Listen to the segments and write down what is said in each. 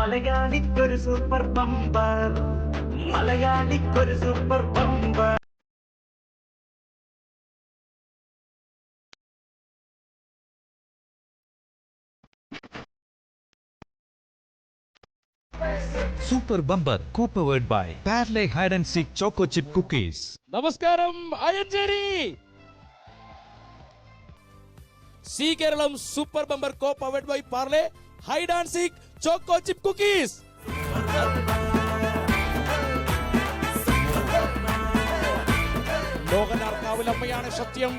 മലയാളിക്കൊരു super bumper, മലയാളിക്കൊരു super bumper. Super Bumper co-powered by Parle Hide and Seek Choco Chip Cookies. നമസ്കാരം Ayyancheri. Zee Keralam super bumper co powered by Parle hide and seek choco chip cookies. ലോകനാർക്കാവിലമ്മയാണ് സത്യം,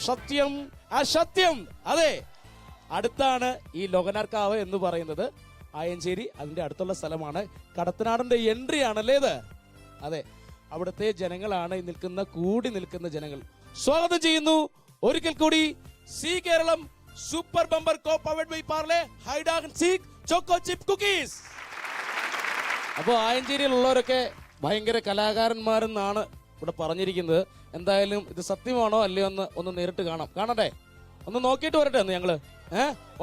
സത്യം അസത്യം. അതെ, അടുത്താണ് ഈ ലോകനാർക്കാവ് എന്ന് പറയുന്നത്. ആയഞ്ചേരി അതിന്റെ അടുത്തുള്ള സ്ഥലമാണ്. കടത്തനാടിന്റെ എൻട്രി ആണല്ലേ ഇത്. അതെ, അവിടുത്തെ ജനങ്ങളാണ് കൂടി നിൽക്കുന്ന ജനങ്ങൾ. സ്വാഗതം ചെയ്യുന്നു ഒരിക്കൽ കൂടി Zee Keralam super bumper co powered by Parle hide and seek choco chip cookies. അപ്പോൾ ആയഞ്ചേരിയിലുള്ളവരൊക്കെ ഭയങ്കര കലാകാരന്മാരെന്നാണ് ഇവിടെ പറഞ്ഞിരിക്കുന്നത്. എന്തായാലും ഇത് സത്യമാണോ അല്ലയോ എന്ന് ഒന്ന് നേരിട്ട് കാണട്ടെ, ഒന്ന് നോക്കിയിട്ട് വരട്ടെ എന്ന് ഞങ്ങള്.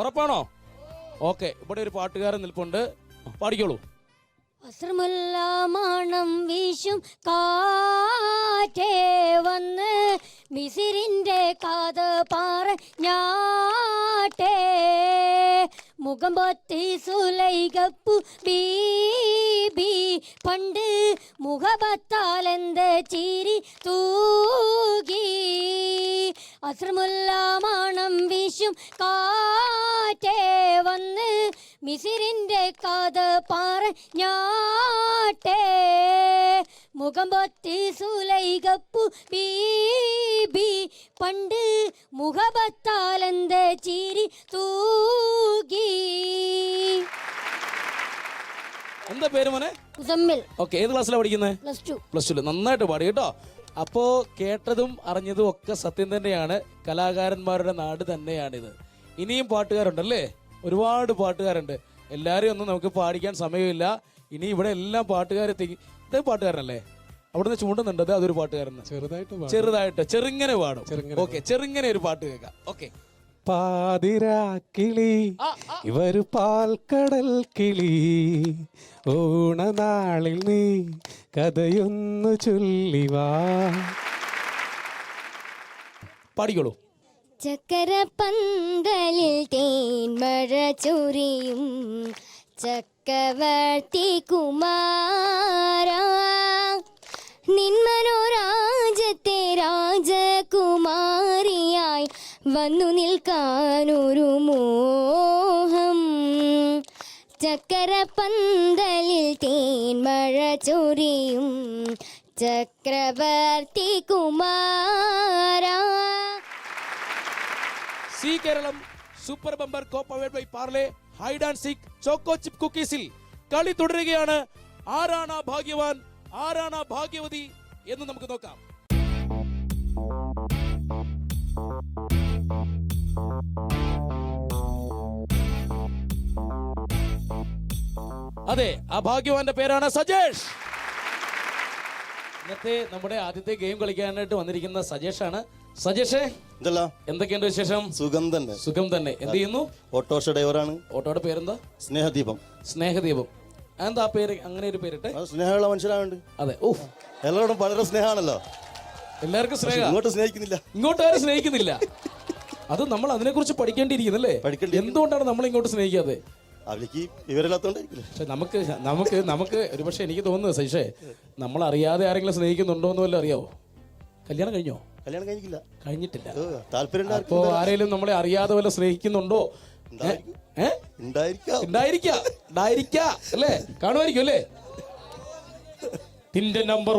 ഉറപ്പാണോ? ഓക്കെ, ഇവിടെ ഒരു പാട്ടുകാരൻ നിൽപ്പുണ്ട്, പാടിക്കോളൂ. അസ്രമുല്ല മണം വീശും കാറ്റേ വന്ന് മിസിരിന്റെ കാത് പറഞ്ഞാട്ടേ, മുഖം പൊത്തി സുലൈകപ്പു ബീബി പണ്ട് മുഖപത്താലെന്ത് ചിരി തൂകി. അസ്രമുല്ല മണം വീശും കാറ്റേ വന്ന് മിസിരിന്റെ കാത് പറഞ്ഞാട്ടേ, മുഖം പൊത്തി സുലൈകപ്പു ബീബി പണ്ട് മുഖപത്താലെന്ത് ചിരി തൂകി. എന്താ പേര് മോനെ? മുസമ്മിൽ. ഓക്കെ, ഏത് ക്ലാസ്സിലാണ് പഠിക്കുന്നത്? Plus two. നന്നായിട്ട് പാടി കേട്ടോ. അപ്പോ കേട്ടതും അറിഞ്ഞതും ഒക്കെ സത്യം തന്നെയാണ്. കലാകാരന്മാരുടെ നാട് തന്നെയാണിത്. ഇനിയും പാട്ടുകാരുണ്ടല്ലേ, ഒരുപാട് പാട്ടുകാരുണ്ട്. എല്ലാരെയും ഒന്നും നമുക്ക് പാടിക്കാൻ സമയമില്ല. ഇനി ഇവിടെ എല്ലാം പാട്ടുകാരെത്തി. ഇത് പാട്ടുകാരനല്ലേ? അവിടുന്ന് ചൂണ്ടുന്നുണ്ട്, അതൊരു പാട്ടുകാരൻ ചെറുതായിട്ട് ചെറുങ്ങനെ പാടും. ഓക്കെ, ചെറുങ്ങനെ ഒരു പാട്ട് കേൾക്കാം. ഓക്കെ. പാതിരാക്കിളി ഇവരു പാൽക്കടൽ കിളി, ഓണനാളിൽ നീ കഥയൊന്നു ചൊല്ലിവാ. പാടിക്കോളൂ. ചക്കര പന്തലിൽ തേൻമഴ ചൊരിയും ചക്കവർത്തി കുമാര, നിന്മനോരാജത്തെ രാജകുമാരിയായി വന്നു നിൽക്കാനൊരു മോഹം. ചക്കര പന്തലിൽ തേൻമഴ ചൊരിയും ചക്രവർത്തി കുമാര. Zee Keralam super bumper co powered by Parle hide and seek choco chip കുക്കീസിൽ കളി തുടരുകയാണ്. ആരാണ് ഭാഗ്യവാൻ, ആരാണ് ഭാഗ്യവതി എന്ന് നമുക്ക് നോക്കാം. അതെ, ആ ഭാഗ്യവാന്റെ പേരാണ് സജേഷ്. ഇന്നത്തെ നമ്മുടെ ആദ്യത്തെ ഗെയിം കളിക്കാനായിട്ട് വന്നിരിക്കുന്ന സജേഷാണ്. സജേഷേ, എന്തൊക്കെയുണ്ട് വിശേഷം? സുഖം തന്നെ. സുഖം തന്നെ. എന്ത് ചെയ്യുന്നു? ഓട്ടോറിക്ഷ ഡ്രൈവറാണ്. ഓട്ടോയുടെ പേരെന്താ? സ്നേഹദീപം. സ്നേഹദീപം. എന്താ പേര് അങ്ങനെ ഒരു പേരിട്ടെ? സ്നേഹമുള്ള മനുഷ്യനാണ്. അതെ. ഓ, എല്ലാവരോടും വളരെ സ്നേഹമാണല്ലോ. എല്ലാവർക്കും സ്നേഹം. ഇങ്ങോട്ട് സ്നേഹിക്കുന്നില്ല, ഇങ്ങോട്ടാരും സ്നേഹിക്കുന്നില്ല. അത് നമ്മൾ അതിനെ കുറിച്ച് പഠിക്കേണ്ടിയിരിക്കുന്നല്ലേ? എന്തുകൊണ്ടാണ് നമ്മൾ ഇങ്ങോട്ട് സ്നേഹിക്കാതെ? അവർക്ക് വിവരമില്ലാത്തോണ്ടായിരിക്കില്ല. പക്ഷെ നമുക്ക് ഒരുപക്ഷെ എനിക്ക് തോന്നുന്നത് സൈഷേ, നമ്മൾ അറിയാതെ ആരെങ്കിലും സ്നേഹിക്കുന്നുണ്ടോ എന്ന് വല്ലതും അറിയാവോ? കല്യാണം കഴിഞ്ഞോ? കല്യാണം കഴിഞ്ഞില്ല. കഴിഞ്ഞിട്ടില്ല. താല്പര്യം. അപ്പോ ആരെങ്കിലും നമ്മളെ അറിയാതെ വല്ല സ്നേഹിക്കുന്നുണ്ടോ? അല്ലേ? കാണുമായിരിക്കും അല്ലേ? തിന്റെ നമ്പർ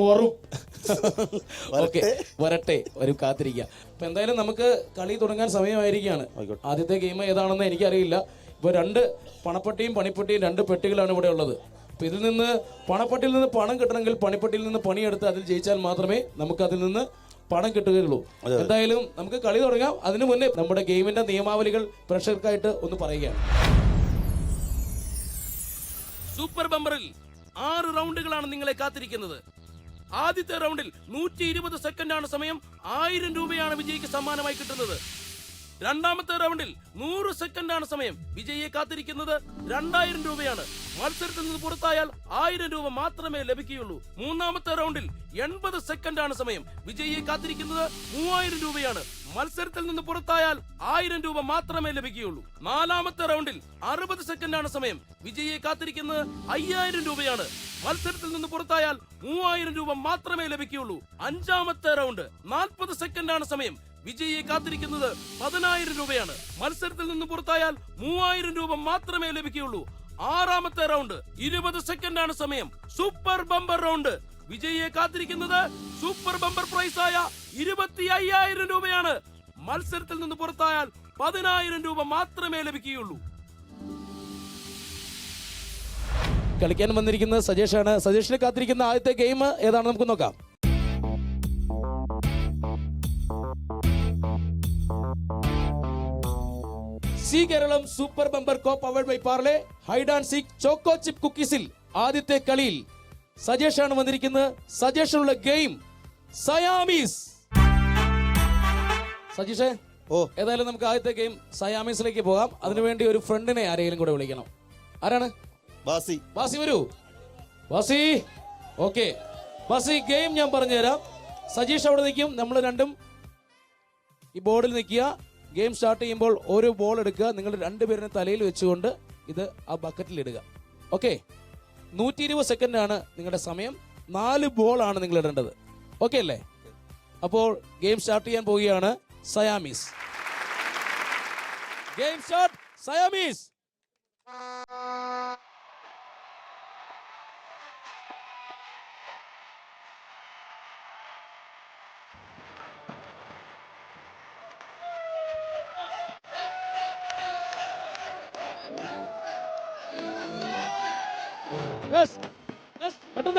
വരട്ടെ, വരും, കാത്തിരിക്കുക. അപ്പൊ എന്തായാലും നമുക്ക് കളി തുടങ്ങാൻ സമയമായിരിക്കുകയാണ്. ആദ്യത്തെ ഗെയിം ഏതാണെന്ന് എനിക്കറിയില്ല. ഇപ്പൊ 2 പണപ്പെട്ടിയും പണിപ്പെട്ടിയും 2 പെട്ടികളാണ് ഇവിടെ ഉള്ളത്. അപ്പൊ ഇതിൽ നിന്ന് പണപ്പെട്ടിയിൽ നിന്ന് പണം കിട്ടണമെങ്കിൽ പണിപ്പെട്ടിയിൽ നിന്ന് പണിയെടുത്ത് അതിൽ ജയിച്ചാൽ മാത്രമേ നമുക്ക് അതിൽ നിന്ന് പണം കിട്ടുകയുള്ളൂ. എന്തായാലും നമുക്ക് കളി തുടങ്ങാം. അതിനു മുന്നേ നമ്മുടെ ഗെയിമിന്റെ നിയമാവലികൾ പ്രേക്ഷകർക്കായിട്ട് ഒന്ന് പറയുകയാണ്. സൂപ്പർ ബമ്പറിൽ 6 റൗണ്ടുകളാണ് നിങ്ങളെ കാത്തിരിക്കുന്നത്. ആദ്യത്തെ റൗണ്ടിൽ 120 സെക്കൻഡാണ് സമയം. 1000 രൂപയാണ് വിജയിക്ക് സമ്മാനമായി കിട്ടുന്നത്. രണ്ടാമത്തെ റൗണ്ടിൽ 100 സെക്കൻഡാണ് സമയം. വിജയിയെ കാത്തിരിക്കുന്നത് 2000 രൂപയാണ്. മത്സരത്തിൽ നിന്ന് പുറത്തായാൽ 1000 രൂപ മാത്രമേ ലഭിക്കുകയുള്ളൂ. മൂന്നാമത്തെ റൗണ്ടിൽ 80 സെക്കൻഡാണ് സമയം. വിജയിയെ കാത്തിരിക്കുന്നത് 3000 രൂപയാണ്. മത്സരത്തിൽ നിന്ന് പുറത്തായാൽ 1000 രൂപ മാത്രമേ ലഭിക്കുകയുള്ളൂ. നാലാമത്തെ റൗണ്ടിൽ 60 സെക്കൻഡാണ് സമയം. വിജയിയെ കാത്തിരിക്കുന്നത് 5000 രൂപയാണ്. മത്സരത്തിൽ നിന്ന് പുറത്തായാൽ 3000 രൂപ മാത്രമേ ലഭിക്കുകയുള്ളൂ. അഞ്ചാമത്തെ റൗണ്ട് 40 സെക്കൻഡാണ് സമയം. വിജയിയെ കാത്തിരിക്കുന്നത് 10000 രൂപയാണ്. മത്സരത്തിൽ നിന്ന് പുറത്തായാൽ 3000 രൂപ മാത്രമേ ലഭിക്കുകയുള്ളൂ. ആറാമത്തെ റൗണ്ട് 20 സെക്കൻഡാണ് സമയം. Super bumper round. വിജയിയെ കാത്തിരിക്കുന്നത് സൂപ്പർ ബമ്പർ പ്രൈസ് ആയ 25000 രൂപയാണ്. മത്സരത്തിൽ നിന്ന് പുറത്തായാൽ 10000 രൂപ മാത്രമേ ലഭിക്കുകയുള്ളൂ. കളിക്കാൻ വന്നിരിക്കുന്നത് സജേഷാണ്. സജേഷിനെ കാത്തിരിക്കുന്ന ആദ്യത്തെ ഗെയിം ഏതാണ് നമുക്ക് നോക്കാം. Zee Keralam super bumper co powered by Parle hide and seek choco chip കുക്കീസിൽ ആദ്യത്തെ കളിയിൽ സജേഷാണ് വന്നിരിക്കുന്നത്. സജേഷനുള്ള ഗെയിം സയാമീസ്. സജീഷേ, ഏതായാലും നമുക്ക് ആദ്യത്തെ ഗെയിം സയാമീസിലേക്ക് പോകാം. അതിനുവേണ്ടി ഒരു ഫ്രണ്ടിനെ ആരെങ്കിലും കൂടെ വിളിക്കണം. ആരാണ്? ബാസി. ബാസി വരൂ. ബാസി. ഓക്കെ ബാസി, ഗെയിം ഞാൻ പറഞ്ഞുതരാം. സജീഷ് അവിടെ നിൽക്കും, നമ്മൾ രണ്ടും ഈ ബോർഡിൽ നിൽക്കുക. ഗെയിം സ്റ്റാർട്ട് ചെയ്യുമ്പോൾ ഒരു ബോൾ എടുക്കുക. നിങ്ങൾ രണ്ടുപേരുടെ തലയിൽ വെച്ചുകൊണ്ട് ഇത് ആ ബക്കറ്റിൽ ഇടുക. ഓക്കെ, 120 സെക്കൻഡ് ആണ് നിങ്ങളുടെ സമയം. 4 ബോളാണ് നിങ്ങൾ ഇടേണ്ടത്. ഓക്കെ അല്ലേ? അപ്പോൾ ഗെയിം സ്റ്റാർട്ട് ചെയ്യാൻ പോവുകയാണ്. സയാമീസ്. Game start. സയാമീസ്.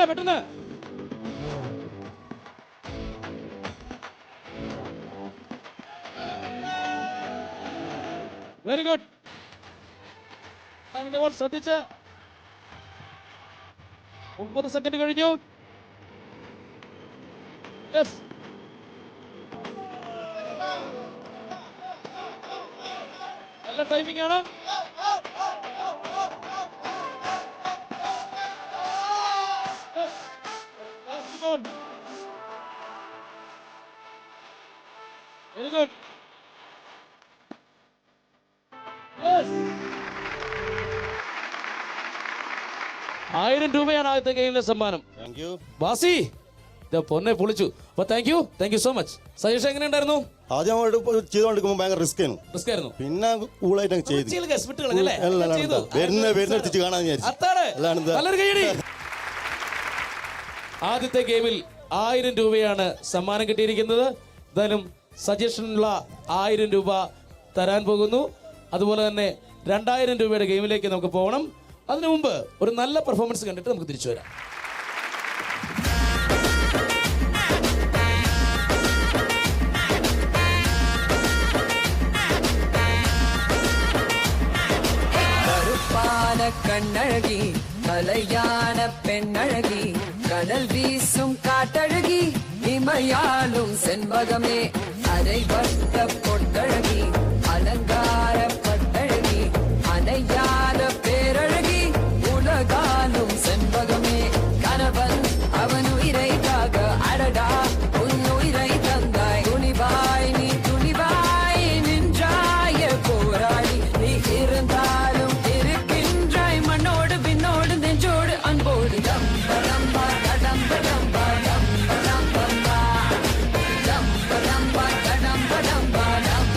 പെട്ടെന്ന് വെരി ഗുഡ്. ശ്രദ്ധിച്ച് 30 സെക്കൻഡ് കഴിഞ്ഞു. നല്ല ടൈമിംഗ് ആണ്. Very good. Yes. 1000 രൂപയാണ് ആദ്യത്തെ ഗെയിമിലെ സമ്മാനം. ബാസി പൊന്നെ പൊളിച്ചു. അപ്പൊ thank you so much. Sajeesh എങ്ങനെ ഉണ്ടായിരുന്നു? ആദ്യം ചെയ്തോണ്ടിരിക്കുമ്പോൾ ഭയങ്കര റിസ്ക് ആയിരുന്നു. പിന്നെ കൂളായിട്ട് ആദ്യത്തെ ഗെയിമിൽ 1000 രൂപയാണ് സമ്മാനം കിട്ടിയിരിക്കുന്നത്. എന്തായാലും സജഷനുള്ള 1000 രൂപ തരാൻ പോകുന്നു. അതുപോലെ തന്നെ 2000 രൂപയുടെ ഗെയിമിലേക്ക് നമുക്ക് പോകണം. അതിനു മുമ്പ് ഒരു നല്ല പെർഫോമൻസ് കണ്ടിട്ട് നമുക്ക് തിരിച്ചു വരാം. கண்ணழகி கலையான பெண்ணழகி கடல் வீசும் காட்டழகி இமையாலும் செண்பகமே அரைவட்ட பொட்டழகி அலங்கார பட்டழகி அணையாத பேரழகி உலகாலும் செண்பகமே கணவன் அவன் உயிரை காக அடடா உன் உயிரை தந்தாய் துணிவாய் நீ துணிவாய் நின்றாய போராடி நீ இருந்தாலும் மண்ணோடு பின்னோடு நெஞ்சோடு அன்போடு டம்ப டம்பா டம்ப டம்பா டம்ப டம்பா டம்ப டம்பா டம்ப டம்பா டம்ப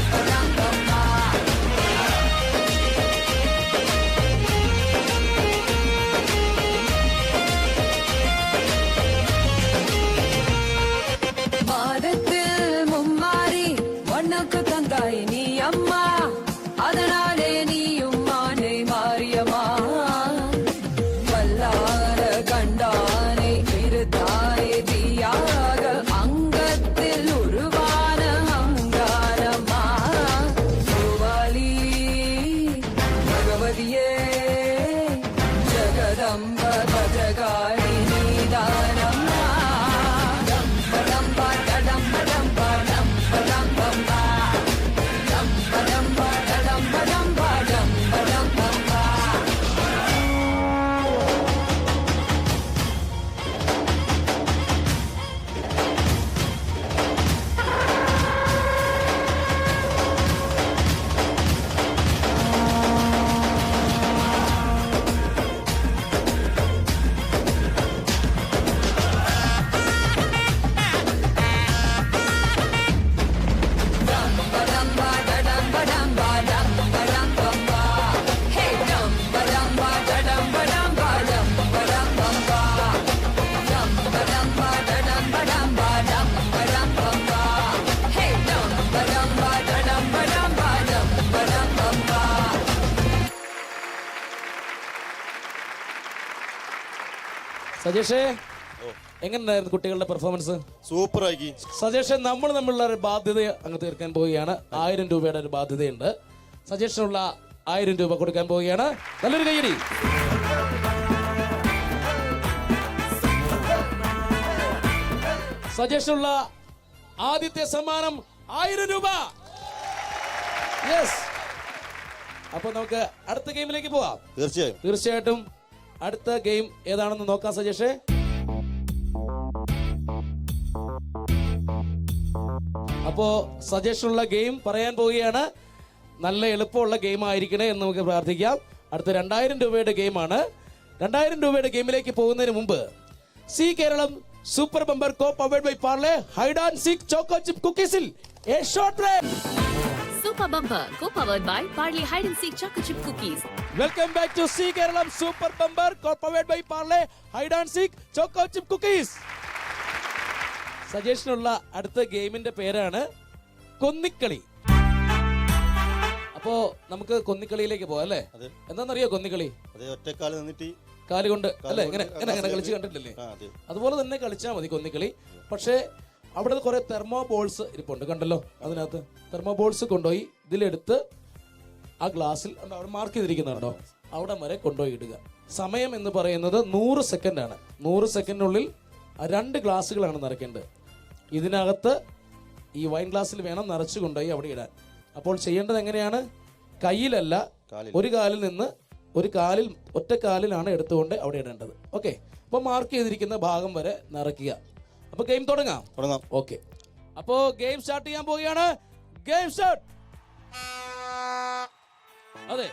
സജേഷേ എങ്ങനെയായിരുന്നു കുട്ടികളുടെ പെർഫോമൻസ്? സൂപ്പർ ആക്കി. സജേഷ്, നമ്മൾ തമ്മിലുള്ള ഒരു ബാധ്യത അങ്ങ് തീർക്കാൻ പോവുകയാണ്. 1000 രൂപയുടെ ഒരു ബാധ്യതയുണ്ട്. സജേഷിനുള്ള 1000 രൂപ കൊടുക്കാൻ പോവുകയാണ്. നല്ലൊരു കയ്യടി. സജേഷിനുള്ള ആദ്യത്തെ സമ്മാനം 1000 രൂപ. യെസ്. അപ്പൊ നമുക്ക് അടുത്ത ഗെയിമിലേക്ക് പോവാം. തീർച്ചയായിട്ടും അടുത്ത ഗെയിം ഏതാണെന്ന് നോക്കാം സജേഷേ. അപ്പോ സജഷനുള്ള ഗെയിം പറയാൻ പോവുകയാണ്. നല്ല എളുപ്പമുള്ള ഗെയിം ആയിരിക്കണേ എന്ന് നമുക്ക് പ്രാർത്ഥിക്കാം. അടുത്ത 2000 രൂപയുടെ ഗെയിമാണ്. 2000 രൂപയുടെ ഗെയിമിലേക്ക് പോകുന്നതിന് മുമ്പ് Zee Keralam super bumper co powered by Parle hide and seek choco chip കുക്കീസിൽ a short break. Super Bumper, co-powered by Parley Hide and Seek Choco Chip Cookies. Welcome back to C Keralam super bumper co powered by Parle hide and seek choco chip cookies. സജഷനുള്ള അടുത്ത ഗെയിമിന്റെ പേരാണ് കൊന്നിക്കളി. അപ്പോ നമുക്ക് കൊന്നിക്കളിയിലേക്ക് പോവാം അല്ലേ? എന്താണെന്നറിയോ കൊന്നിക്കളി? ഒറ്റക്കാല് നിന്നിട്ട് കാല് കൊണ്ട് അല്ലേ? എങ്ങനെ കളിച്ച് കണ്ടിട്ടില്ലേ? അതുപോലെ തന്നെ കളിച്ചാൽ മതി കൊന്നിക്കളി. പക്ഷേ അവിടെ കുറെ തെർമോ ബോൾസ് ഇരിപ്പുണ്ട്, കണ്ടല്ലോ? അതിനകത്ത് തെർമോ ബോൾസ് കൊണ്ടുപോയി ഇതിലെടുത്ത് ആ ഗ്ലാസ്സിൽ അവിടെ മാർക്ക് ചെയ്തിരിക്കുന്നുണ്ടോ, അവിടെ വരെ കൊണ്ടുപോയി ഇടുക. സമയം എന്ന് പറയുന്നത് 100 സെക്കൻഡ് ആണ്. 100 സെക്കൻഡിനുള്ളിൽ 2 ഗ്ലാസ്സുകളാണ് നിറയ്ക്കേണ്ടത്. ഇതിനകത്ത് ഈ വൈൻ ഗ്ലാസ്സിൽ വേണം നിറച്ചു കൊണ്ടുപോയി അവിടെ ഇടാൻ. അപ്പോൾ ചെയ്യേണ്ടത് എങ്ങനെയാണ്? കയ്യിലല്ല, ഒരു കാലിൽ നിന്ന് ഒരു കാലിൽ, ഒറ്റ കാലിലാണ് എടുത്തുകൊണ്ട് അവിടെ ഇടേണ്ടത്. ഓക്കെ, അപ്പോൾ മാർക്ക് ചെയ്തിരിക്കുന്ന ഭാഗം വരെ നിറയ്ക്കുക. അപ്പൊ ഗെയിം തുടങ്ങാം. ഓക്കെ, അപ്പോ ഗെയിം സ്റ്റാർട്ട് ചെയ്യാൻ പോവുകയാണ്. Game start. അതെ,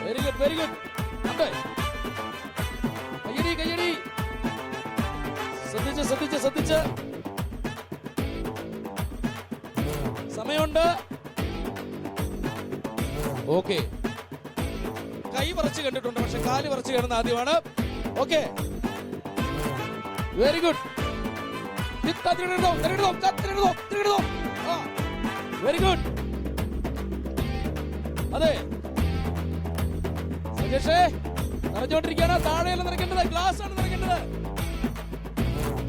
വെരി ഗുഡ്, വെരി ഗുഡ്. കയ്യടി, കയ്യടി. ശ്രദ്ധിച്ച്, ശ്രദ്ധിച്ച്, ശ്രദ്ധിച്ച്. സമയമുണ്ട്. ഓക്കെ, കൈ പറിച്ച് കണ്ടിട്ടുണ്ട്, പക്ഷെ കാല് പറിച്ച് കാണുന്ന ആദ്യമാണ്. Okay, very good. Very good. അതെ സജേഷേ, നിറഞ്ഞോണ്ടിരിക്കുകയാണ്. താഴെയല്ല നിറയ്ക്കേണ്ടത്, ഗ്ലാസ് ആണ് നിറയ്ക്കേണ്ടത്.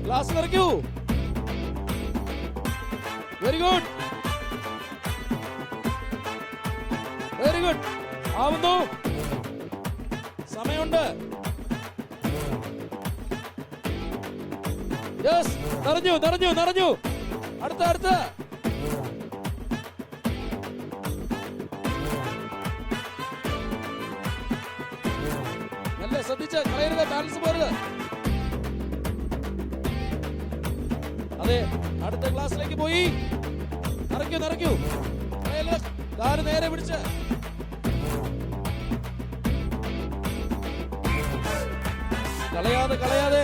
ഗ്ലാസ് നിറയ്ക്കൂ. Very good, very good. ആവുന്നു. സമയമുണ്ട്. യെസ്, നിറഞ്ഞു, നിറഞ്ഞു, നിറഞ്ഞു. അടുത്ത, അടുത്ത. നല്ല ശ്രദ്ധിച്ച് കളയരുത്, ബാലൻസ് പോരുത്. അതെ, അടുത്ത ക്ലാസ്സിലേക്ക് പോയി. നിറയ്ക്കൂ, നിറയ്ക്കൂ. കാല് നേരെ പിടിച്ച്. കളയാതെ, കളയാതെ.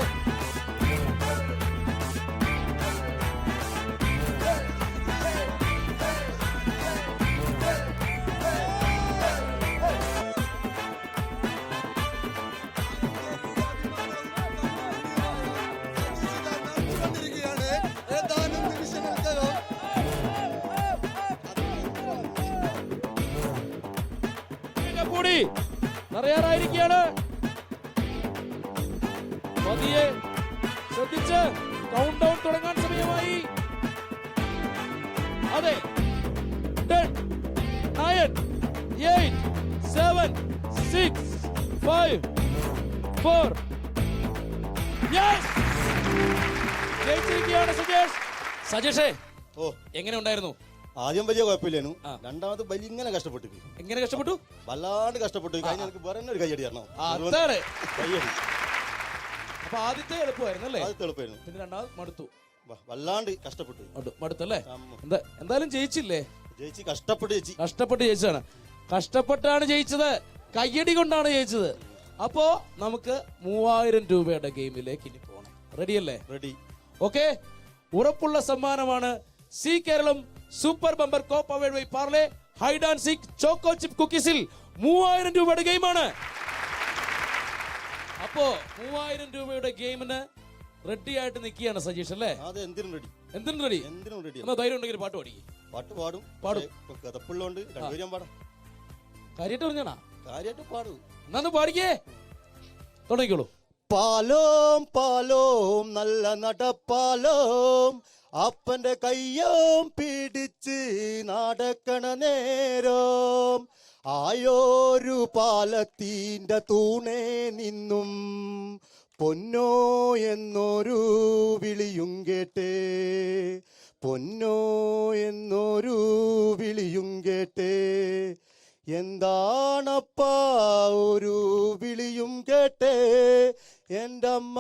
കൂടി നിറയാറായിരിക്കുകയാണ്. പതിയെ ശ്രദ്ധിച്ച്. കൗണ്ട് ഡൗൺ തുടങ്ങാൻ സമയമായി. അതെ, 10, 9, 8, 7, 6, 5, 4. യെസ്, ജയിച്ചിരിക്കുകയാണ് സജേഷ്. സജേഷേ, എങ്ങനെ ഉണ്ടായിരുന്നു? ആദ്യം വലിയ കുഴപ്പമില്ലേനു. രണ്ടാമത് വലിയ ഇങ്ങനെ കഷ്ടപ്പെട്ടു. എങ്ങനെ കഷ്ടപ്പെട്ടു? വല്ലാണ്ട് കഷ്ടപ്പെട്ടു. കഴിഞ്ഞ വേറെ ഒരു കയ്യടി തരണം. കയ്യടി. അപ്പൊ ആദ്യത്തെ എളുപ്പമായിരുന്നു അല്ലേ? ആദ്യത്തെ എളുപ്പമായിരുന്നു. പിന്നെ രണ്ടാമത് മടുത്തു. വല്ലാണ്ട് കഷ്ടപ്പെട്ടു. മടുത്തല്ലേ? എന്തായാലും ജയിച്ചില്ലേ? ജയിച്ച് കഷ്ടപ്പെട്ട് ജയിച്ചു. കഷ്ടപ്പെട്ട് ജയിച്ചതാണ്. കഷ്ടപ്പെട്ടാണ് ജയിച്ചത്, കയ്യടി കൊണ്ടാണ് ജയിച്ചത്. അപ്പോ നമുക്ക് 3000 രൂപയുടെ ഗെയിമിലേക്ക് ഇനി പോകണം. റെഡിയല്ലേ? റെഡി. ഓക്കെ, ഉറപ്പുള്ള സമ്മാനമാണ് Zee Keralam super bumper co powered by Parle hide and seek choco chip കുക്കീസിൽ 3000 രൂപയുടെ ഗെയിമാണ്. അപ്പോ 3000 രൂപയുടെ ഗെയിമിന് റെഡി ആയിട്ട് നിൽക്കുകയാണ് സജീഷ് അല്ലേ? എന്തിനും റെഡി. എന്തിനും റെഡി. എന്തിനും റെഡി. എന്നാ ധൈര്യം ഉണ്ടെങ്കിൽ പാട്ട് പാടി. പാട്ട് പാടും. പാടും. കഥപ്പുള്ളോണ്ട് രണ്ടുപേരും പാടാം. കാര്യമായിട്ട് പറഞ്ഞാണോ? കാര്യമായിട്ട് പാടും. എന്നാ പാടിക്കേ, തുടങ്ങിക്കോളൂ. പാലോം പാലോം നല്ല നടപ്പാലോം അപ്പന്റെ കയ്യോം പിടിച്ച് നടക്കണ നേരം ആയോരു പാലത്തിന്റെ തൂണേ നിന്നും പൊന്നോ എന്നൊരു വിളിയും കേട്ടേ പൊന്നോ എന്നൊരു വിളിയും കേട്ടേ എന്താണപ്പാ ഒരു വിളിയും കേട്ടേ എൻ്റെ അമ്മ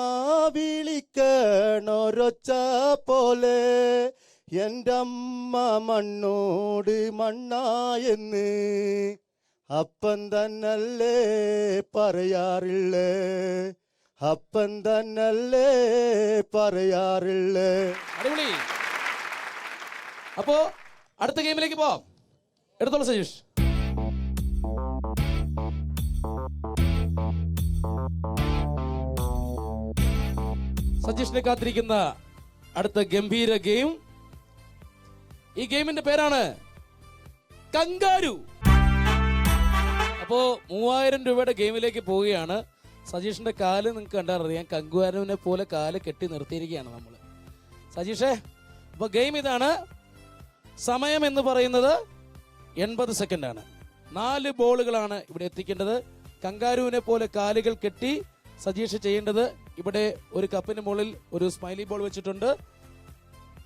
വിളിക്കണൊരൊച്ച പോലെ എൻ്റെ അമ്മ മണ്ണോട് മണ്ണായെന്ന് അപ്പൻ തന്നല്ലേ പറയാറില്ലേ അപ്പൻ തന്നല്ലേ പറയാറില്ലേ. അടിപൊളി. അപ്പോ അടുത്ത ഗെയിമിലേക്ക് പോവാം. എടുത്തോളൂ സജീഷ്. സജീഷിനെ കാത്തിരിക്കുന്ന അടുത്ത ഗംഭീര ഗെയിം. ഈ ഗെയിമിന്റെ പേരാണ് കങ്കാരു. അപ്പോ 3000 രൂപയുടെ ഗെയിമിലേക്ക് പോവുകയാണ്. സജീഷിന്റെ കാല് നിങ്ങൾക്ക് കണ്ടറിയാം, കങ്കാരുവിനെ പോലെ കാല് കെട്ടി നിർത്തിയിരിക്കുകയാണ് നമ്മൾ. സജീഷേ, അപ്പൊ ഗെയിം ഇതാണ്. സമയം എന്ന് പറയുന്നത് 80 സെക്കൻഡാണ്. 4 ബോളുകളാണ് ഇവിടെ എത്തിക്കേണ്ടത്. കങ്കാരുവിനെ പോലെ കാലുകൾ കെട്ടി സജീഷ് ചെയ്യേണ്ടത്, ഇവിടെ ഒരു കപ്പിന് മുകളിൽ ഒരു സ്മൈലി ബോൾ വെച്ചിട്ടുണ്ട്.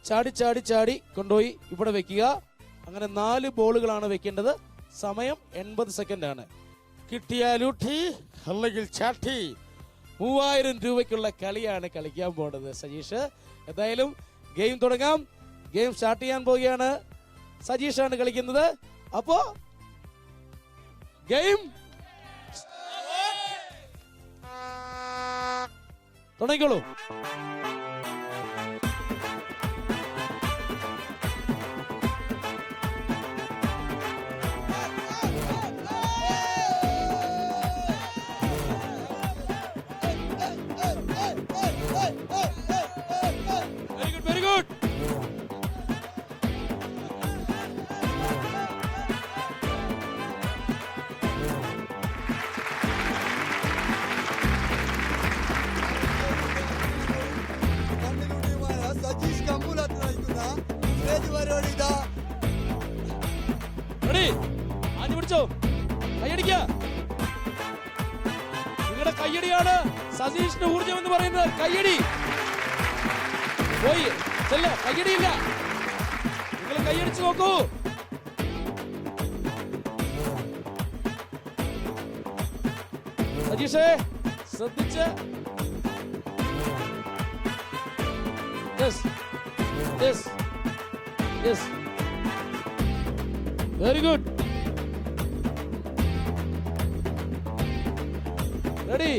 ചാടി ചാടി ചാടി കൊണ്ടുപോയി ഇവിടെ വെക്കുക. അങ്ങനെ 4 ബോളുകളാണ് വെക്കേണ്ടത്. സമയം 80 സെക്കൻഡാണ്. കിട്ടിയാലൂട്ടി അല്ലെങ്കിൽ ചാട്ടി 3000 രൂപയ്ക്കുള്ള കളിയാണ് കളിക്കാൻ പോകുന്നത് സജീഷ്. എന്തായാലും ഗെയിം തുടങ്ങാം. ഗെയിം സ്റ്റാർട്ട് ചെയ്യാൻ പോവുകയാണ്. സജീഷാണ് കളിക്കുന്നത്. അപ്പോ ഗെയിം തുടങ്ങിക്കോളൂ. Very good. സജീഷ് കമ്പൂലാത്ത് നയിക്കുന്ന സ്റ്റേജ് പരിപാടി ഇതാ. ആഞ്ഞു പിടിച്ചോ, കയ്യടിക്ക. നിങ്ങളുടെ കയ്യടിയാണ് സതീഷിന്റെ ഊർജം എന്ന് പറയുന്നത്. കയ്യടി പോയി ചെല്ല, കയ്യടിയില്ല. നിങ്ങൾ കയ്യടിച്ചു നോക്കൂ. സജീഷേ ശ്രദ്ധിച്ച്. Very good. Ready.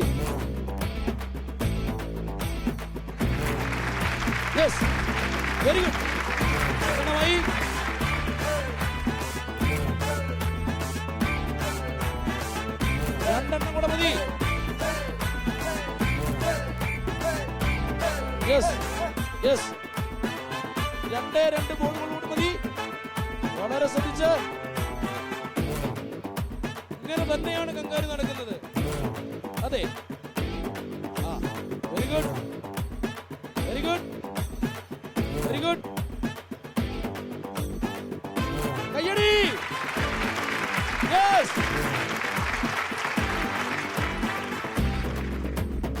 Yes, very good. പൂർണ്ണമായി. രണ്ടെണ്ണം കൂടെ മതി. യെസ് യെസ്, 2 ബോളുകൾ കൂടെ മതി. വളരെ ശ്രദ്ധിച്ച്. ഇങ്ങനെ തന്നെയാണ് കങ്കാരു നടക്കുന്നത്. അതെ. Very good, very good, very good. കയ്യടി. യെസ്,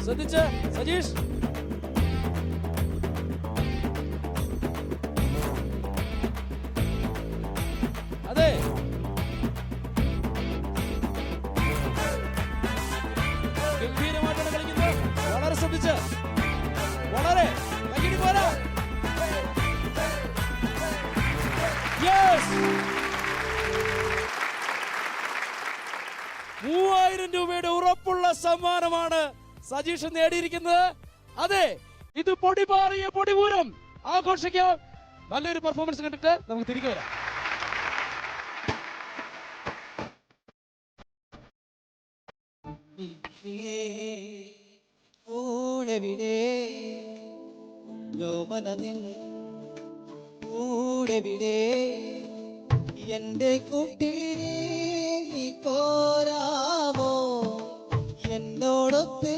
ശ്രദ്ധിച്ച് സജീഷ്. അതെ, ഗംഭീരമായിട്ടാണ് കളിക്കുന്നത്. വളരെ ശ്രദ്ധിച്ച്, വളരെ കയ്യടി പോരാ. യെസ്, 3000 രൂപയുടെ ഉറപ്പുള്ള സമ്മാനമാണ് സജീഷ് നേടിയിരിക്കുന്നത്. അതെ, ഇത് പൊടിപാറിയ പൊടിപൂരം ആഘോഷിക്കാം. നല്ലൊരു പെർഫോമൻസ് കണ്ടിട്ട് നമുക്ക് തിരികെ വരാം. ൂടെവിടെ യോമനനിൻ ൂടെവിടെ എന്റെ കുട്ടി നീ പോരാമോ എന്നോടൊത്ത്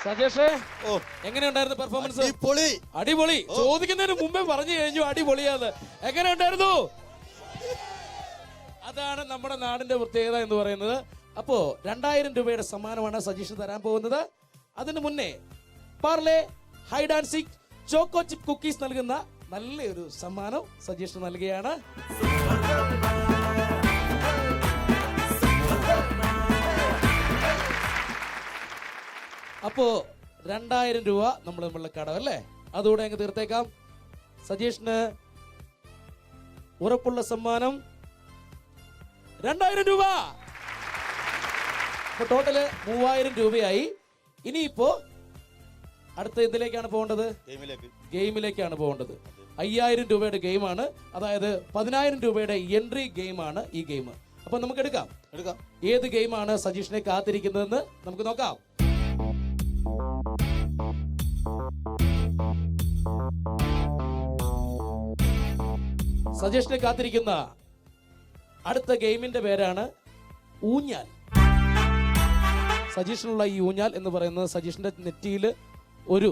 സജേഷേ, ഓ എങ്ങനെയുണ്ടായിരുന്നു പെർഫോമൻസ്? പൊളി. അടിപൊളി. ചോദിക്കുന്നതിന് മുമ്പേ പറഞ്ഞു കഴിഞ്ഞു അടിപൊളിയാന്ന്. എങ്ങനെയുണ്ടായിരുന്നു? അതാണ് നമ്മുടെ നാടിന്റെ പ്രത്യേകത എന്ന് പറയുന്നത്. അപ്പോ 2000 രൂപയുടെ സമ്മാനമാണ് സജീഷ് തരാൻ പോകുന്നത്. അതിനു മുന്നേ Parle hide and seek choco chip cookies നൽകുന്ന നല്ലൊരു സമ്മാനം സജീഷ് നൽകുകയാണ്. അപ്പോ 2000 രൂപ നമ്മൾ തമ്മിലുള്ള കടമല്ലേ, അതുകൂടെ അങ്ങ് തീർത്തേക്കാം. സജീഷിന് ഉറപ്പുള്ള സമ്മാനം 2000 രൂപ. അപ്പൊ ടോട്ടല് 3000 രൂപയായി. ഇനിയിപ്പോ അടുത്ത എന്തിലേക്കാണ് പോകേണ്ടത്? ഗെയിമിലേക്കാണ് പോകേണ്ടത്. 5000 രൂപയുടെ ഗെയിമാണ്, അതായത് 10000 രൂപയുടെ എൻട്രി ഗെയിമാണ് ഈ ഗെയിം. അപ്പൊ നമുക്ക് എടുക്കാം. ഏത് ഗെയിമാണ് സജീഷിനെ കാത്തിരിക്കുന്നതെന്ന് നമുക്ക് നോക്കാം. സജീഷിനെ കാത്തിരിക്കുന്ന അടുത്ത ഗെയിമിന്റെ പേരാണ് ഊഞ്ഞാൽ. സജീഷിനുള്ള ഈ ഊഞ്ഞാൽ എന്ന് പറയുന്നത് സജീഷിന്റെ നെറ്റിയിൽ ഒരു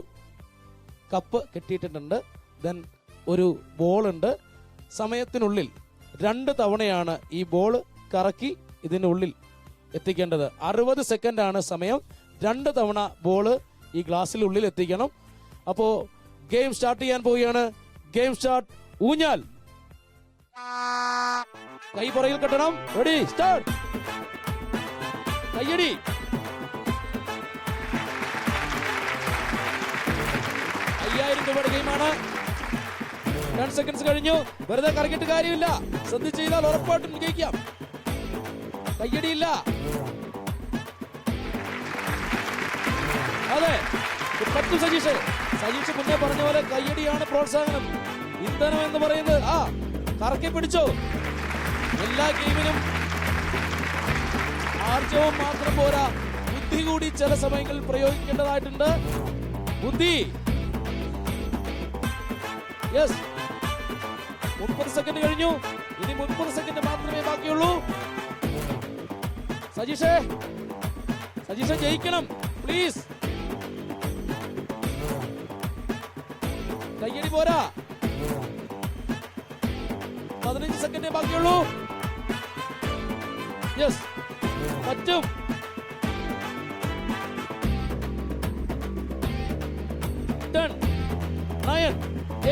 കപ്പ് കെട്ടിയിട്ടുണ്ട്, ദെൻ ഒരു ബോൾ ഉണ്ട്. സമയത്തിനുള്ളിൽ 2 തവണയാണ് ഈ ബോൾ കറക്കി ഇതിനുള്ളിൽ എത്തിക്കേണ്ടത്. 60 സെക്കൻഡ് ആണ് സമയം. 2 തവണ ബോൾ ഈ ഗ്ലാസ്സിനുള്ളിൽ എത്തിക്കണം. അപ്പോൾ ഗെയിം സ്റ്റാർട്ട് ചെയ്യാൻ പോവുകയാണ്. Game start. ഊഞ്ഞാൽ കൈ പുറകിൽ കെട്ടണം. Ready start. കയ്യടി. $5000 ഗെയിമാണ്. 10 സെക്കൻഡ്സ് കഴിഞ്ഞു. വെറുതെ കറങ്ങിയിട്ട് കാര്യമില്ല. ശ്രദ്ധിച്ച് ചെയ്താൽ ഉറപ്പായിട്ടും ജയിക്കാം. കയ്യടിയില്ല. അതെ പറ്റും സജീഷ്. സജീഷ് മുന്നേ പറഞ്ഞ പോലെ കയ്യടിയാണ് പ്രോത്സാഹനം. ഇന്ധനം എന്ന് പറയുന്നത്. കറക്കി പിടിച്ചോ. എല്ലാ ഗെയിമിനും ആർജവം മാത്രം പോരാ, ബുദ്ധി കൂടി ചില സമയങ്ങളിൽ പ്രയോഗിക്കേണ്ടതായിട്ടുണ്ട്. ബുദ്ധി. യെസ്. 30 സെക്കൻഡ് കഴിഞ്ഞു. ഇനി 30 സെക്കൻഡ് മാത്രമേ ബാക്കിയുള്ളൂ. സജീഷേ ജയിക്കണം പ്ലീസ്. കയ്യടി പോരാ. 15 സെക്കൻഡേ ബാക്കിയുള്ളൂ. യെസ് പറ്റും. 10 9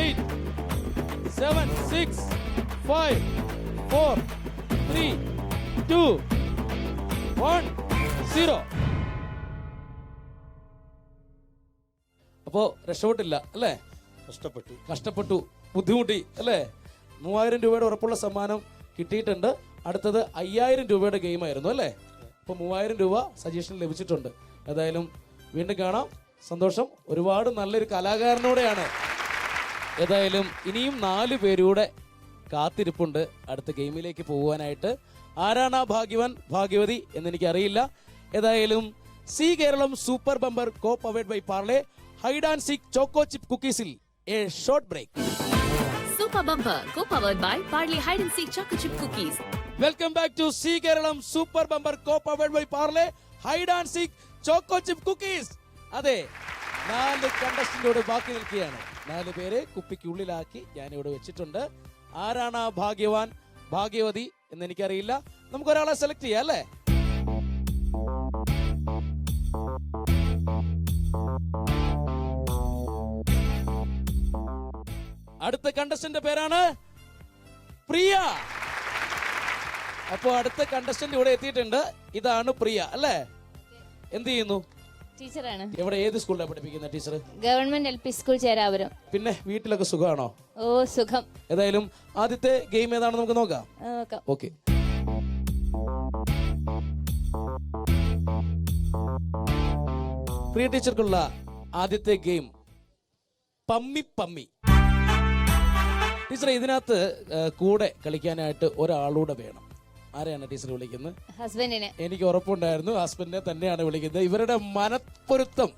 8 7 6 5 4 3 2 1 0. അപ്പോ രക്ഷപ്പെട്ടില്ല അല്ലേ? കഷ്ടപ്പെട്ടു, ബുദ്ധിമുട്ടി അല്ലേ? 3000 രൂപയുടെ ഉറപ്പുള്ള സമ്മാനം കിട്ടിയിട്ടുണ്ട്. അടുത്തത് 5000 രൂപയുടെ ഗെയിമായിരുന്നു അല്ലേ? അപ്പോൾ 3000 രൂപ സജീഷന് ലഭിച്ചിട്ടുണ്ട്. ഏതായാലും വീണ്ടും കാണാം. സന്തോഷം. ഒരുപാട് നല്ലൊരു കലാകാരനോടെയാണ്. ഏതായാലും ഇനിയും 4 പേരൂടെ കാത്തിരിപ്പുണ്ട് അടുത്ത ഗെയിമിലേക്ക് പോകുവാനായിട്ട്. ആരാണ് ആ ഭാഗ്യവാൻ ഭാഗ്യവതി എന്നെനിക്കറിയില്ല. ഏതായാലും Zee Keralam super bumper co powered by Parle hide and seek choco chip കുക്കീസിൽ a short break. Super Bumper, co-powered by Parley Hide and Seek Chocolate Chip Cookies. Welcome back to C Keralam super bumper co powered by Parle hide and seek choco chip cookies. അതെ, 4 കണ്ടസ്റ്റന്റോട് ബാക്കി നിൽക്കുകയാണ്. 4 പേരെ കുപ്പിക്കുള്ളിലാക്കി ഞാനിവിടെ വെച്ചിട്ടുണ്ട്. ആരാണ് ആ ഭാഗ്യവാൻ ഭാഗ്യവതി എന്ന് എനിക്കറിയില്ല. നമുക്കൊരാളെ സെലക്ട് ചെയ്യാം അല്ലേ? അടുത്ത കണ്ടസ്റ്റന്റ് പേരാണ് പ്രിയ. അപ്പോ അടുത്ത കണ്ടസ്റ്റന്റ് ഇവിടെ എത്തിയിട്ടുണ്ട്. ഇതാണ് പ്രിയ അല്ലേ? എന്ത് ചെയ്യുന്നു? ടീച്ചറാണ്. എവിടെ ഏത് സ്കൂളിലാണ് പഠിപ്പിക്കുന്ന teacher? Government LP school Cherapuram. പിന്നെ വീട്ടിലൊക്കെ സുഖമാണോ? ഓ സുഖം. ഏതായാലും ആദ്യത്തെ ഗെയിം ഏതാണെന്ന് നമുക്ക് നോക്കാം. ഓക്കെ. പ്രിയ ടീച്ചർക്കുള്ള ആദ്യത്തെ ഗെയിം പമ്മി. ടീച്ചർ ഇതിനകത്ത് കൂടെ കളിക്കാനായിട്ട് ഒരാളൂടെ വേണം. ആരെയാണ് ടീച്ചർ വിളിക്കുന്നത്? ഹസ്ബൻഡിനെ. എനിക്ക് ഉറപ്പുണ്ടായിരുന്നു ഹസ്ബൻഡിനെ തന്നെയാണ് വിളിക്കുന്നത്. ഇവരുടെ മനപ്പൊരുത്തം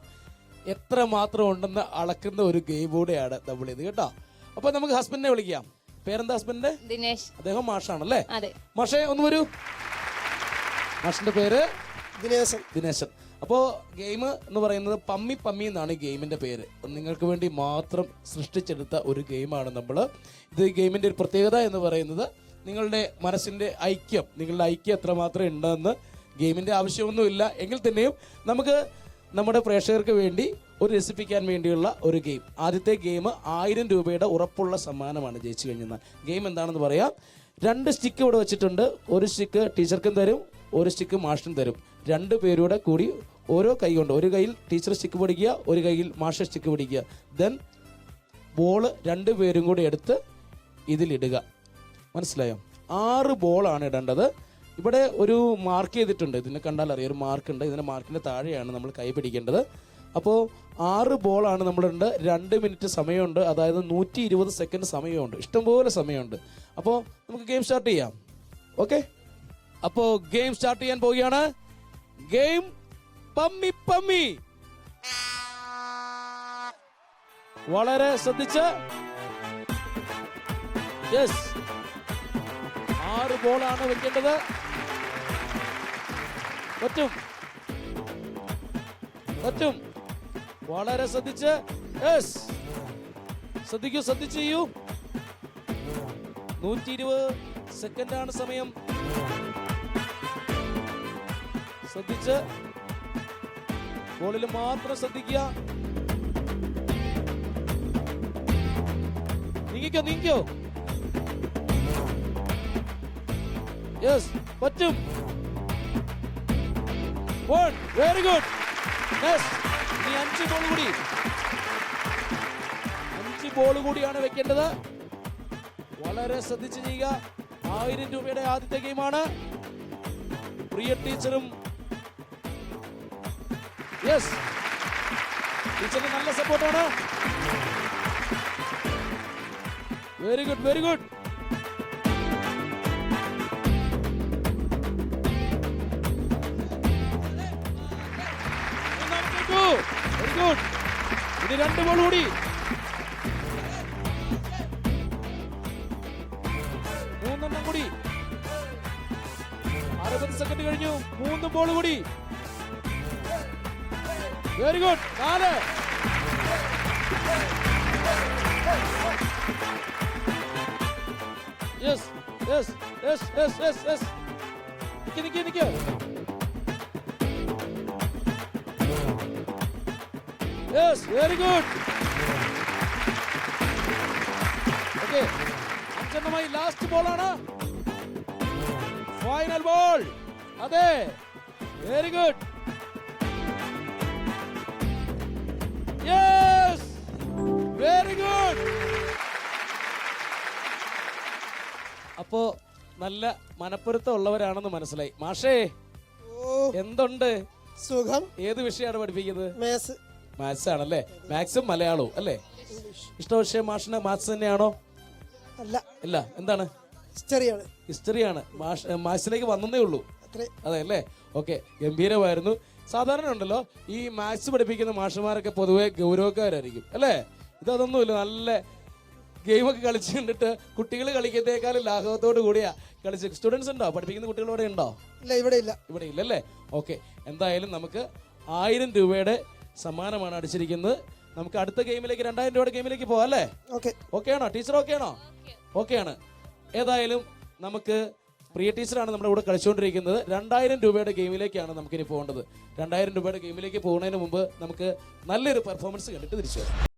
എത്ര മാത്രം ഉണ്ടെന്ന് അളക്കുന്ന ഒരു ഗെയിം കൂടെയാണ് നമ്മൾ ഇത് കേട്ടോ. അപ്പൊ നമുക്ക് ഹസ്ബൻഡിനെ വിളിക്കാം. പേരെന്താ ഹസ്ബൻഡിന്റെ? ദിനേശ്. അദ്ദേഹം മാഷാണല്ലേ? അതെ. മാഷേ ഒന്ന് വരൂ. മാഷിന്റെ പേര് ദിനേശൻ. അപ്പോൾ ഗെയിം എന്ന് പറയുന്നത് പമ്മി എന്നാണ് ഈ ഗെയിമിന്റെ പേര്. നിങ്ങൾക്ക് വേണ്ടി മാത്രം സൃഷ്ടിച്ചെടുത്ത ഒരു ഗെയിമാണ് നമ്മൾ. ഇത് ഗെയിമിന്റെ ഒരു പ്രത്യേകത എന്ന് പറയുന്നത് നിങ്ങളുടെ മനസ്സിന്റെ ഐക്യം, നിങ്ങളുടെ ഐക്യം എത്രമാത്രം ഉണ്ടെന്ന് ഗെയിമിന്റെ ആവശ്യമൊന്നുമില്ല എങ്കിൽ തന്നെയും നമുക്ക് നമ്മുടെ പ്രേക്ഷകർക്ക് വേണ്ടി ഒരു രസിപ്പിക്കാൻ വേണ്ടിയുള്ള ഒരു ഗെയിം. ആദ്യത്തെ ഗെയിം 1000 രൂപയുടെ ഉറപ്പുള്ള സമ്മാനമാണ് ജയിച്ചു കഴിഞ്ഞാൽ. ഗെയിം എന്താണെന്ന് പറയാം. 2 സ്റ്റിക്ക് ഇവിടെ വെച്ചിട്ടുണ്ട്. ഒരു സ്റ്റിക്ക് ടീച്ചർക്കും തരും, ഒരു സ്റ്റിക്ക് മാഷിനും തരും. 2 പേരുടെ കൂടി ഓരോ കൈ കൊണ്ട്, ഒരു കയ്യിൽ ടീച്ചർ സ്റ്റിക്ക് പിടിക്കുക, ഒരു കയ്യിൽ മാഷ സ്റ്റിക്ക് പിടിക്കുക. ദെൻ ബോള് 2 പേരും കൂടി എടുത്ത് ഇതിലിടുക. മനസ്സിലായോ? 6 ബോളാണ് ഇടേണ്ടത്. ഇവിടെ ഒരു മാർക്ക് ചെയ്തിട്ടുണ്ട്. ഇതിനെ കണ്ടാൽ അറിയാം, ഒരു മാർക്കുണ്ട്. ഇതിൻ്റെ മാർക്കിൻ്റെ താഴെയാണ് നമ്മൾ കൈ പിടിക്കേണ്ടത്. അപ്പോൾ 6 ബോളാണ് നമ്മളുണ്ട്. 2 മിനിറ്റ് സമയമുണ്ട്. അതായത് 120 സെക്കൻഡ് സമയമുണ്ട്. ഇഷ്ടംപോലെ സമയമുണ്ട്. അപ്പോൾ നമുക്ക് ഗെയിം സ്റ്റാർട്ട് ചെയ്യാം. ഓക്കെ, അപ്പോൾ ഗെയിം സ്റ്റാർട്ട് ചെയ്യാൻ പോവുകയാണ്. ഗെയിം പമ്മി. വളരെ ശ്രദ്ധിച്ച്. യെസ്, 6 ബോളാണ് വെക്കേണ്ടത്. പറ്റും. വളരെ ശ്രദ്ധിച്ച്. യെസ്, ശ്രദ്ധിച്ച് ചെയ്യൂ. 120 സെക്കൻഡാണ് സമയം. ശ്രദ്ധിച്ച് ബോളിൽ മാത്രം ശ്രദ്ധിക്കുക. നീങ്ങിക്കോ. യെസ്, പറ്റും. Very good. ഇനി 5 ബോൾ കൂടി. 5 ബോൾ കൂടിയാണ് വെക്കേണ്ടത്. വളരെ ശ്രദ്ധിച്ച് ചെയ്യുക. 1000 രൂപയുടെ ആദ്യത്തെ ഗെയിമാണ്. പ്രിയ ടീച്ചറും യെസ്, ടീച്ചറിന് നല്ല സപ്പോർട്ടാണ്. Very good. Very good. ഇനി 2 ബോൾ കൂടി. 3 കൂടി. 60 സെക്കൻഡ് കഴിഞ്ഞു. 3 ബോൾ കൂടി. Very good. 4. Yes yes yes yes yes yes. നിക്ക്. Yes, very good. Okay, 5 last ബോളാണ്. Final ball. അതെ, very good. Yes, very good. അപ്പോ നല്ല മനപ്പൊരുത്തമുള്ളവരാണെന്ന് മനസ്സിലായി. മാഷേ, എന്തുണ്ട് സുഖം. ഏത് വിഷയമാണ് പഠിപ്പിക്കുന്നത്? മാത്സ് ആണല്ലേ? മാത്സും മലയാളവും അല്ലേ? ഇഷ്ട വിഷയം മാഷിന് മാത്സ് തന്നെയാണോ? അല്ല, എന്താണ്? ഹിസ്റ്ററിയാണ്. മാത്സിലേക്ക് വന്നേ ഉള്ളൂ. അതെ അല്ലേ? ഓക്കെ, ഗംഭീരമായിരുന്നു. സാധാരണ ഉണ്ടല്ലോ ഈ മാത്സ് പഠിപ്പിക്കുന്ന മാഷുമാരൊക്കെ പൊതുവെ ഗൗരവക്കാരായിരിക്കും അല്ലേ? ഇതൊന്നുമില്ല, നല്ല ഗെയിമൊക്കെ കളിച്ച് കണ്ടിട്ട് കുട്ടികൾ കളിക്കുന്നേക്കാളും ലാഘവത്തോട് കൂടിയാ കളിച്ച്. സ്റ്റുഡൻസ് ഉണ്ടോ? പഠിപ്പിക്കുന്ന കുട്ടികൾ ഇവിടെ ഉണ്ടോ? ഇവിടെ ഇല്ല അല്ലേ? ഓക്കെ, എന്തായാലും നമുക്ക് 1000 രൂപയുടെ സമ്മാനമാണ് അടിച്ചിരിക്കുന്നത്. നമുക്ക് അടുത്ത ഗെയിമിലേക്ക് 2000 രൂപയുടെ ഗെയിമിലേക്ക് പോവാം അല്ലേ? ഓക്കെ ആണോ ടീച്ചർ? ഓക്കെ ആണ്. ഏതായാലും നമുക്ക് പ്രിയ ടീച്ചറാണ് നമ്മുടെ കൂടെ കളിച്ചുകൊണ്ടിരിക്കുന്നത്. 2000 രൂപയുടെ ഗെയിമിലേക്കാണ് നമുക്കിനി പോകേണ്ടത്. 2000 രൂപയുടെ ഗെയിമിലേക്ക് പോകുന്നതിന് മുമ്പ് നമുക്ക് നല്ലൊരു പെർഫോമൻസ് കണ്ടിട്ട് തിരിച്ചു വരാം.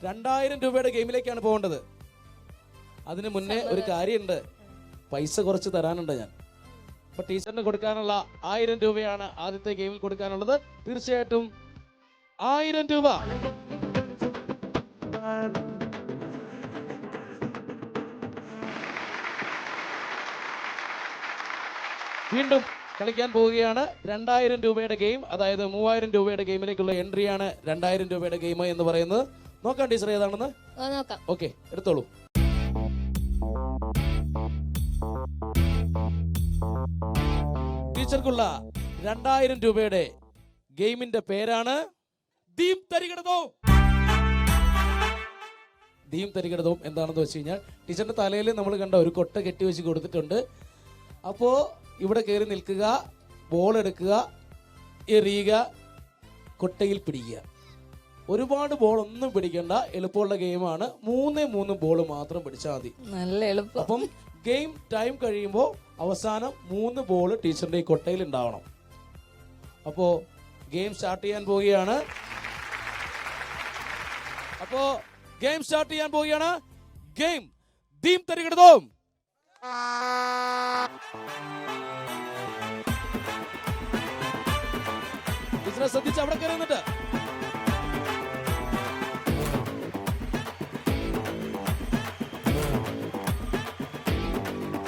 2000 രൂപയുടെ ഗെയിമിലേക്കാണ് പോകേണ്ടത്. അതിന് മുന്നേ ഒരു കാര്യമുണ്ട്, പൈസ കുറച്ച് തരാനുണ്ട് ഞാൻ. അപ്പൊ ടീച്ചറിന് കൊടുക്കാനുള്ള 1000 രൂപയാണ് ആദ്യത്തെ ഗെയിമിൽ കൊടുക്കാനുള്ളത്. തീർച്ചയായിട്ടും 1000 രൂപ. വീണ്ടും കളിക്കാൻ പോവുകയാണ്. 2000 രൂപയുടെ ഗെയിം, അതായത് 3000 രൂപയുടെ ഗെയിമിലേക്കുള്ള എൻട്രിയാണ് 2000 രൂപയുടെ ഗെയിം എന്ന് പറയുന്നത്. നോക്കാം ടീച്ചർ ഏതാണെന്ന്. നോക്കാം. ഓക്കെ, എടുത്തോളൂ. ടീച്ചർക്കുള്ള 2000 രൂപയുടെ ഗെയിമിന്റെ പേരാണ് ദീം തരികിടതോം. ദീം തരികിടതോം എന്താണെന്ന് വെച്ച് കഴിഞ്ഞാൽ ടീച്ചറിന്റെ തലയിൽ നമ്മൾ കണ്ട ഒരു കൊട്ട കെട്ടി വെച്ച് കൊടുത്തിട്ടുണ്ട്. അപ്പോ ഇവിടെ കയറി നിൽക്കുക, ബോൾ എടുക്കുക, എറിയുക, കൊട്ടയിൽ പിടിക്കുക. ഒരുപാട് ബോൾ ഒന്നും പിടിക്കേണ്ട, എളുപ്പമുള്ള ഗെയിമാണ്. 3 ബോൾ മാത്രം പിടിച്ചാൽ മതി. നല്ല എളുപ്പം. അപ്പം ഗെയിം ടൈം കഴിയുമ്പോൾ അവസാനം 3 ബോൾ ടീച്ചറിന്റെ ഈ കൊട്ടയിൽ ഉണ്ടാവണം. അപ്പോ ഗെയിം സ്റ്റാർട്ട് ചെയ്യാൻ പോവുകയാണ്. ഗെയിം ദീം തരികിടതോം. ടീച്ചറെ ശ്രദ്ധിച്ച് അവിടെ കയറുന്നുണ്ട്.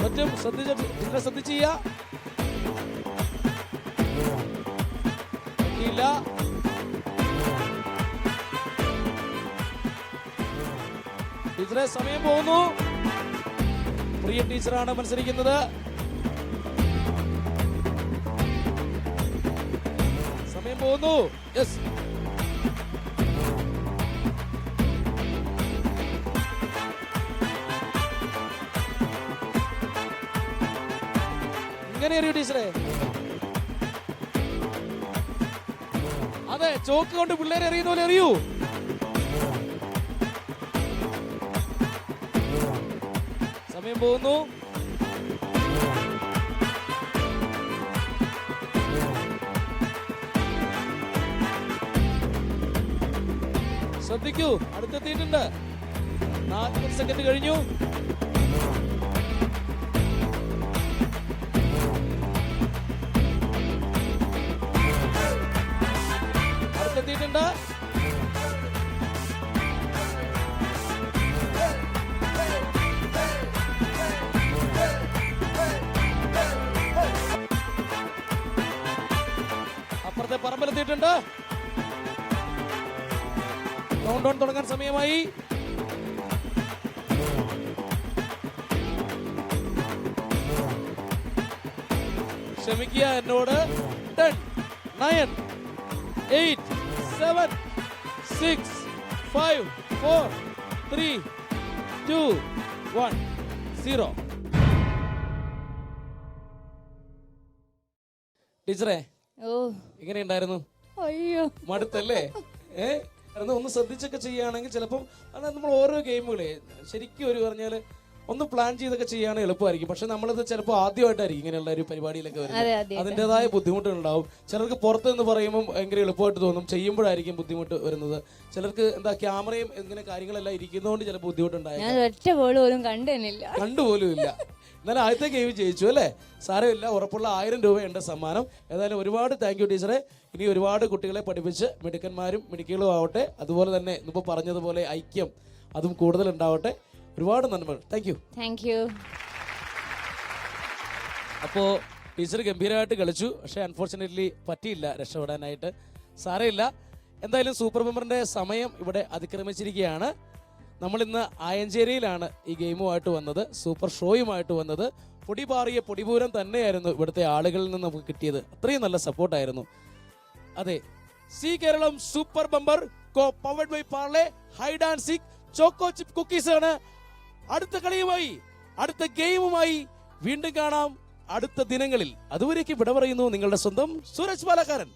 മറ്റും ശ്രദ്ധിച്ച് ചെയ്യാ. ടീച്ചറെ സമയം പോകുന്നു. പ്രിയ ടീച്ചറാണ് മത്സരിക്കുന്നത്. സമയം പോകുന്നു. യെസ്, ഇങ്ങനെ അറിയൂ ടീച്ചറെ. അതെ, ചോക്ക് കൊണ്ട് പിള്ളേരെ എറിയുന്ന പോലെ അറിയൂ. സമയം പോകുന്നു. ശ്രദ്ധിക്കൂ, അടുത്തെത്തിയിട്ടുണ്ട്. 40 സെക്കൻഡ് കഴിഞ്ഞു. അടുത്തെത്തിയിട്ടുണ്ട്. അപ്പുറത്തെ പറമ്പിലെത്തിയിട്ടുണ്ട്. കൗണ്ട് ഡൗൺ തുടങ്ങാൻ സമയമായി. ക്ഷമിക്കുക എന്നോട്. 10, 9, 8, 7, 6, 5, 4, 3, 2, 1, 0. ടീച്ചറെ, ഇങ്ങനെ ഉണ്ടായിരുന്നു. അയ്യോ, മടുത്തല്ലേ? ഒന്ന് ശ്രദ്ധിച്ചൊക്കെ ചെയ്യുകയാണെങ്കിൽ ചിലപ്പം നമ്മൾ ഓരോ ഗെയിമുകളെ ശരിക്കും ഒരു പറഞ്ഞാല് ഒന്ന് പ്ലാൻ ചെയ്തൊക്കെ ചെയ്യാൻ എളുപ്പമായിരിക്കും. പക്ഷെ നമ്മളിത് ചിലപ്പോൾ ആദ്യമായിട്ടായിരിക്കും ഇങ്ങനെയുള്ള ഒരു പരിപാടിയിലൊക്കെ വരുന്നത്. അതിൻ്റെതായ ബുദ്ധിമുട്ടുകളുണ്ടാവും. ചിലർക്ക് പുറത്ത് നിന്ന് പറയുമ്പോൾ ഭയങ്കര എളുപ്പമായിട്ട് തോന്നും, ചെയ്യുമ്പോഴായിരിക്കും ബുദ്ധിമുട്ട് വരുന്നത്. ചിലർക്ക് എന്താ ക്യാമറയും ഇങ്ങനെ കാര്യങ്ങളെല്ലാം ഇരിക്കുന്നതുകൊണ്ട് ചിലപ്പോൾ ബുദ്ധിമുട്ടുണ്ടായിരുന്നു. കണ്ടുപോലും ഇല്ല. എന്നാലും ആദ്യത്തെ ഗെയിം ജയിച്ചു അല്ലേ? സാരമില്ല, ഉറപ്പുള്ള 1000 രൂപയുണ്ട് സമ്മാനം. ഏതായാലും ഒരുപാട് താങ്ക് യു ടീച്ചറെ. ഇനി ഒരുപാട് കുട്ടികളെ പഠിപ്പിച്ച് മിടുക്കന്മാരും മിടുക്കികളും ആവട്ടെ. അതുപോലെ തന്നെ ഇപ്പോൾ പറഞ്ഞതുപോലെ ഐക്യം അതും കൂടുതൽ ഉണ്ടാവട്ടെ. ഒരുപാട് നന്മകൾ. Thank you. അപ്പോൾ ടീച്ചർ ഗംഭീരമായിട്ട് കളിച്ചു. പക്ഷേ അൺഫോർച്ചുനേറ്റ്ലി പറ്റിയില്ല രക്ഷപ്പെടാനായിട്ട്. സാരമില്ല. എന്തായാലും സൂപ്പർ മെമ്പറിന്റെ സമയം ഇവിടെ അതിക്രമിച്ചിരിക്കുകയാണ്. നമ്മളിന്ന് ആയഞ്ചേരിയിലാണ് ഈ ഗെയിമുമായിട്ട് വന്നത്, സൂപ്പർ ഷോയുമായിട്ട് വന്നത്. പൊടിപാറിയ പൊടിപൂരം തന്നെയായിരുന്നു ഇവിടുത്തെ ആളുകളിൽ നിന്ന് നമുക്ക് കിട്ടിയത്. അത്രയും നല്ല സപ്പോർട്ടായിരുന്നു. അതെ, Zee Keralam super bumper powered by Parle hide and seek choco chip cookies ആണ്. അടുത്ത കളിയുമായി, അടുത്ത ഗെയിമുമായി വീണ്ടും കാണാം അടുത്ത ദിനങ്ങളിൽ. അതുവരേക്ക് വിട പറയുന്നു നിങ്ങളുടെ സ്വന്തം സൂരജ് പാലക്കാരൻ.